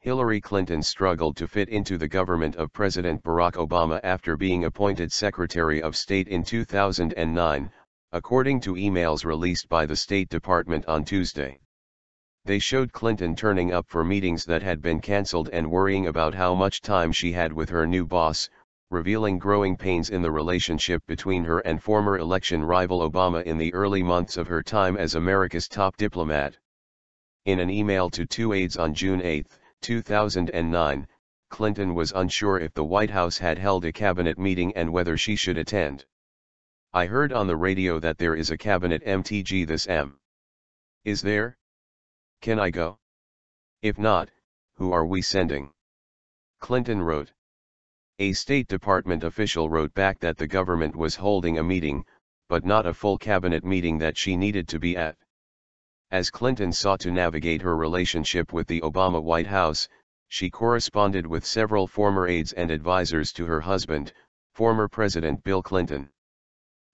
Hillary Clinton struggled to fit into the government of President Barack Obama after being appointed Secretary of State in 2009, according to emails released by the State Department on Tuesday. They showed Clinton turning up for meetings that had been cancelled and worrying about how much time she had with her new boss, revealing growing pains in the relationship between her and former election rival Obama in the early months of her time as America's top diplomat. In an email to two aides on June 8, 2009, Clinton was unsure if the White House had held a cabinet meeting and whether she should attend. "I heard on the radio that there is a cabinet MTG this M. Is there? Can I go? If not, who are we sending?" Clinton wrote. A State Department official wrote back that the government was holding a meeting, but not a full cabinet meeting that she needed to be at. As Clinton sought to navigate her relationship with the Obama White House, she corresponded with several former aides and advisors to her husband, former President Bill Clinton.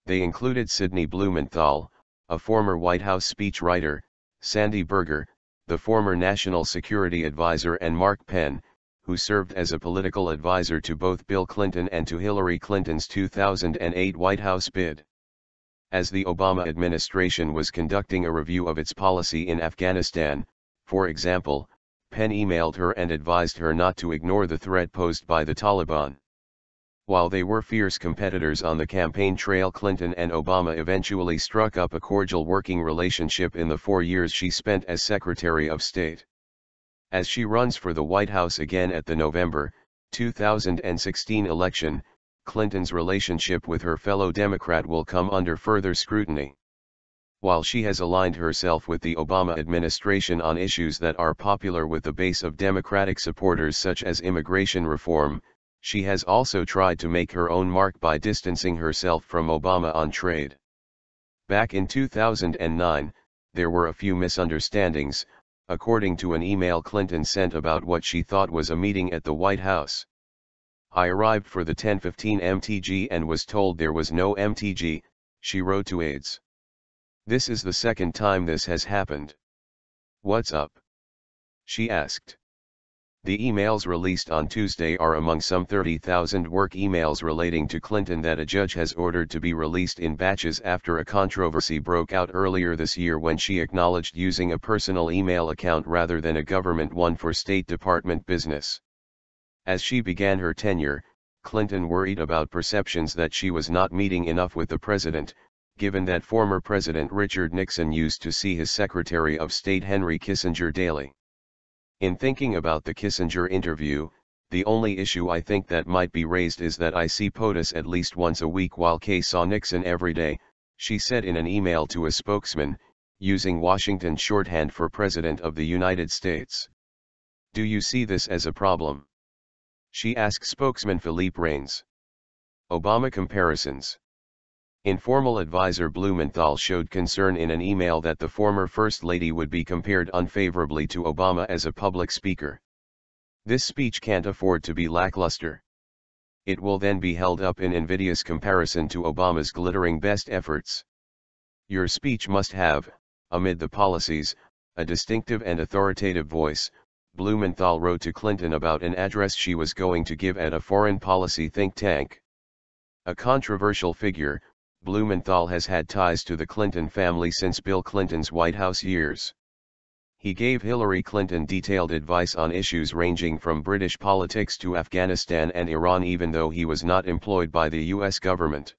They included Sidney Blumenthal, a former White House speechwriter, Sandy Berger, the former National Security Advisor, and Mark Penn, who served as a political advisor to both Bill Clinton and to Hillary Clinton's 2008 White House bid. As the Obama administration was conducting a review of its policy in Afghanistan, for example, Penn emailed her and advised her not to ignore the threat posed by the Taliban. While they were fierce competitors on the campaign trail, Clinton and Obama eventually struck up a cordial working relationship in the 4 years she spent as Secretary of State. As she runs for the White House again at the November 2016 election, Clinton's relationship with her fellow Democrat will come under further scrutiny. While she has aligned herself with the Obama administration on issues that are popular with the base of Democratic supporters such as immigration reform, she has also tried to make her own mark by distancing herself from Obama on trade. Back in 2009, there were a few misunderstandings, according to an email Clinton sent about what she thought was a meeting at the White House. "I arrived for the 10:15 MTG and was told there was no MTG," she wrote to aides. "This is the second time this has happened. What's up?" she asked. The emails released on Tuesday are among some 30,000 work emails relating to Clinton that a judge has ordered to be released in batches after a controversy broke out earlier this year when she acknowledged using a personal email account rather than a government one for State Department business. As she began her tenure, Clinton worried about perceptions that she was not meeting enough with the president, given that former President Richard Nixon used to see his Secretary of State Henry Kissinger daily. "In thinking about the Kissinger interview, the only issue I think that might be raised is that I see POTUS at least once a week while K saw Nixon every day," she said in an email to a spokesman, using Washington shorthand for President of the United States. "Do you see this as a problem?" she asked spokesman Philippe Reines. Obama comparisons. Informal advisor Blumenthal showed concern in an email that the former First Lady would be compared unfavorably to Obama as a public speaker. "This speech can't afford to be lackluster. It will then be held up in invidious comparison to Obama's glittering best efforts. Your speech must have, amid the policies, a distinctive and authoritative voice," Blumenthal wrote to Clinton about an address she was going to give at a foreign policy think tank. A controversial figure, Blumenthal has had ties to the Clinton family since Bill Clinton's White House years. He gave Hillary Clinton detailed advice on issues ranging from British politics to Afghanistan and Iran, even though he was not employed by the U.S. government.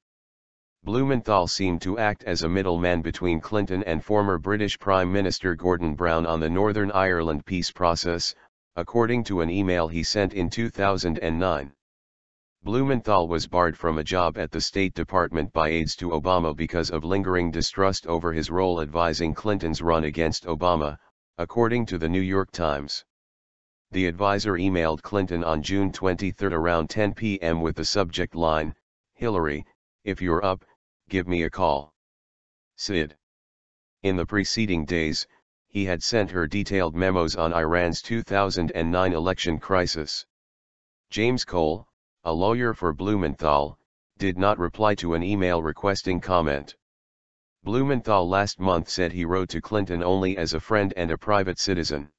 Blumenthal seemed to act as a middleman between Clinton and former British Prime Minister Gordon Brown on the Northern Ireland peace process, according to an email he sent in 2009. Blumenthal was barred from a job at the State Department by aides to Obama because of lingering distrust over his role advising Clinton's run against Obama, according to the New York Times. The advisor emailed Clinton on June 23 around 10 p.m. with the subject line, "Hillary, if you're up, give me a call. Sid." In the preceding days, he had sent her detailed memos on Iran's 2009 election crisis. James Cole, a lawyer for Blumenthal, did not reply to an email requesting comment. Blumenthal last month said he wrote to Clinton only as a friend and a private citizen.